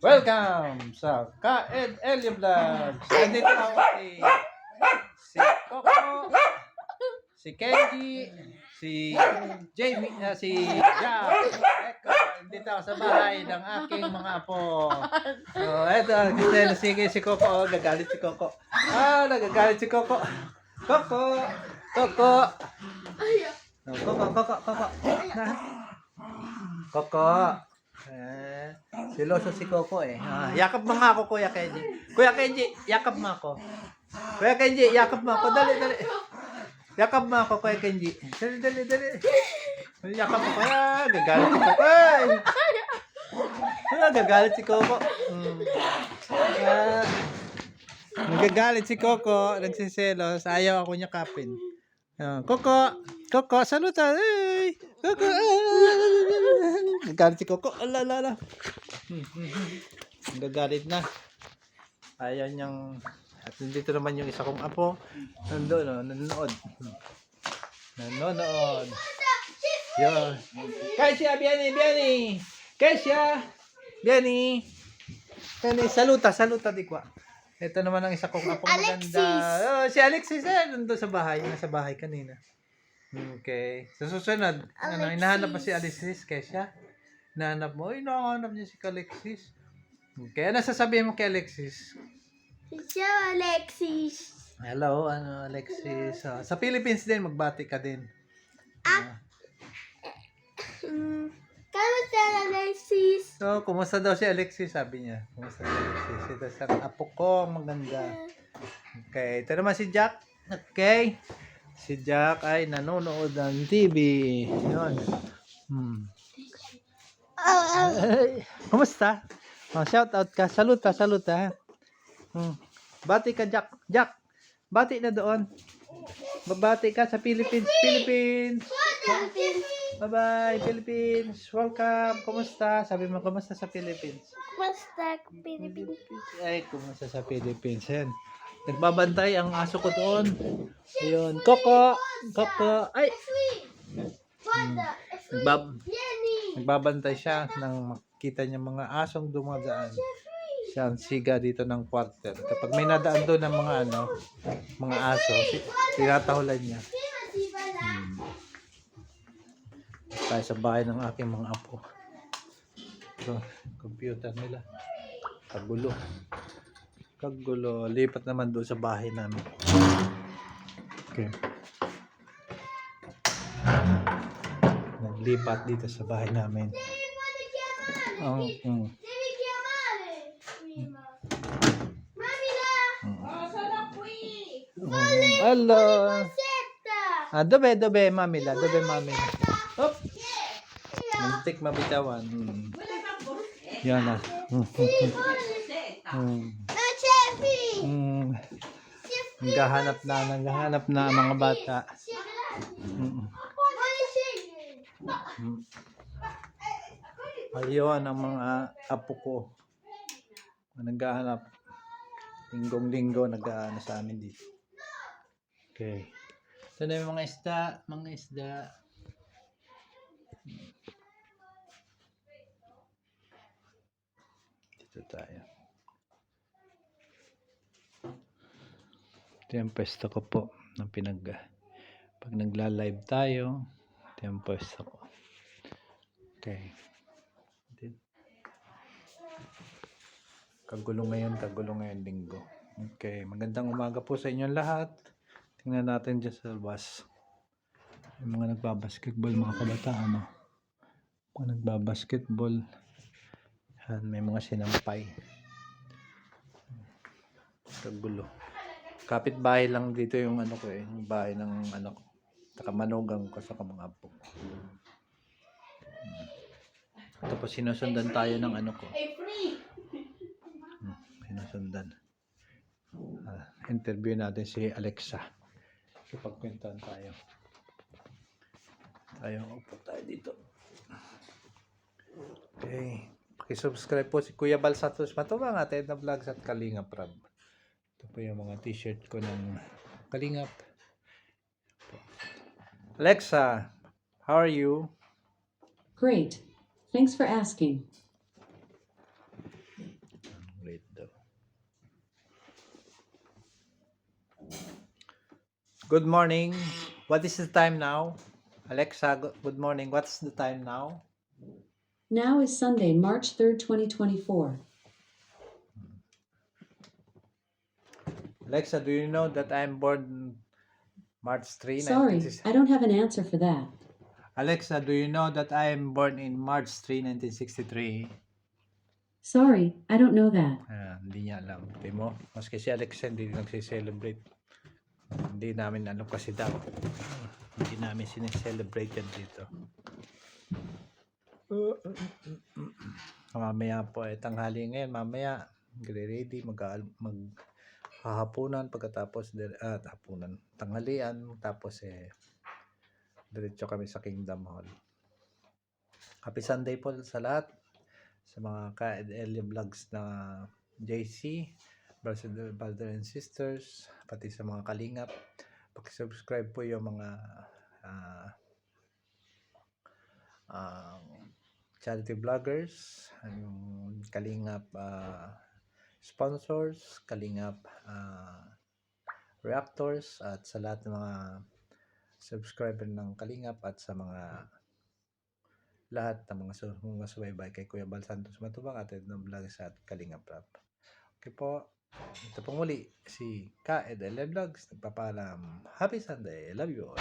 Welcome sa KNL Vlogs. Nandito ako si Coco, si Kenji, si Jamie, si Jack. Eko, nandito ako sa bahay ng aking mga apo. So, eto, sige si Coco. Oh, gagalit si Coco. Nagagalit si Coco. Coco. Coco. Coco. Coco. Siloso si Coco eh. Yakap mo nga ako, Kuya Kenji. Kuya Kenji, yakap mo ako. Kuya Kenji, yakap mo ako. Dali. Yakap mo ako, Kuya Kenji. Dali. Yakap mo ako. Gagalit si Coco. Gagalit si Coco. Nagagalit si Coco. Nagsiselos. Ayaw ako niya kapin. Coco, saluta. Hey! Coco. Nagagalit si Coco. Alala. Nagagalit na. Ayaw niyang. At nandito naman yung isa kong apo. Nanonood. Yun. Kaisya, Biani. Kaisya, Biani. Saluta di kwa. Ito naman ang isa kong apong maganda. Si Alexis nandun sa bahay. Nasa bahay kanina. Okay. Sa susunod, hinahanap pa si Alexis, Kesha? Hinahanap mo? Hinahanap niya si Alexis. Okay. Ano sasabihin mo kay Alexis? Siya, Alexis. Hello, Alexis. Sa Philippines din, magbati ka din. Kamusta, Alexis? So, kumusta daw si Alexis? Sabi niya. Kumusta si Alexis? Ito sa apo ko, maganda. Okay. Ito naman si Jack. Okay. Si Jack ay nanonood ng TV. Yun. Kumusta? Shout out ka. Saluta. Bati ka, Jack. Bati na doon. Babati ka sa Philippines. Bye-bye, Philippines. Welcome. Kumusta? Sabi mo, kumusta sa Philippines? Kumusta, Philippines? Ay, kumusta sa Philippines. Yan. Nagbabantay ang aso ko doon. Ayun. Coco. Ay. Nagbabantay siya nang makita niya mga asong dumadaan. Siya ang siga dito ng quarter. Kapag may nadaan doon ng mga aso, tinatahulan niya. Tayo sa bahay ng aking mga apo. Ito, computer nila. Kagulo. Lipat naman doon sa bahay namin. Okay. Naglipat dito sa bahay namin. Hello. Dobe, mamila. Hop. Muntik mabitawan. Yan na. Naghahanap na mga bata. Ayun ang mga apo ko. Naghahanap. Linggong-linggo nag-aano sa amin dito. Okay. Ito na yung mga isda. Dito tayo. Ito yung pwesto ko po ng pag nagla-live tayo. Ito yung pwesto ko. Okay. Kagulo ngayon linggo. Okay, magandang umaga po sa inyong lahat. Tingnan natin dyan sa labas. Yung mga nagbabasketball, mga kabataan. Mga nagbabasketball. Yan, may mga sinampay. Kagulo. Kapit-bahay lang dito yung yung bahay ng ko. Takamanugang ko sa mga apo. Tapos sinusundan tayo ng ko. Sinusundan. Interview natin si Alexa. Ipagkwentuhan tayo. Upo tayo dito. Okay. Paki-subscribe po si Kuya Bal Santos Matubang at Edna Vlogs at Kalingap Rab. Ito po yung mga t-shirt ko ng Kalingap. Alexa, how are you? Great. Thanks for asking. Good morning. What is the time now? Alexa, good morning. What's the time now? Now is Sunday, March 3rd, 2024. Alexa, do you know that I'm born March 3, Sorry, 1960? I don't have an answer for that. Alexa, do you know that I am born in March 3, 1963? Sorry, I don't know that. Hindi niya alam. Di mo? Maski si Alexa hindi nagsi-celebrate. Hindi namin alam kasi daw. Hindi namin sineselebrate yan dito. Mamaya po tanghali ngayon. Mamaya ready maghahapunan pagkatapos hapunan. Tanghalian tapos diretso kami sa Kingdom Hall. Happy Sunday po sa lahat. Sa mga ka-Elia Vlogs na JC, brother and sisters, pati sa mga kalingap. Paki-subscribe po yung mga charity vloggers, yung kalingap sponsors, kalingap reactors, at sa lahat ng mga subscriber ng kalingap at sa mga lahat ng mga subaybay kay Kuya Bal Santos Matubang at ng vlogs at Kalingap Rap. Okay po, ito pong muli si Ka Ed Vlogs nagpapaalam. Happy Sunday, love you all.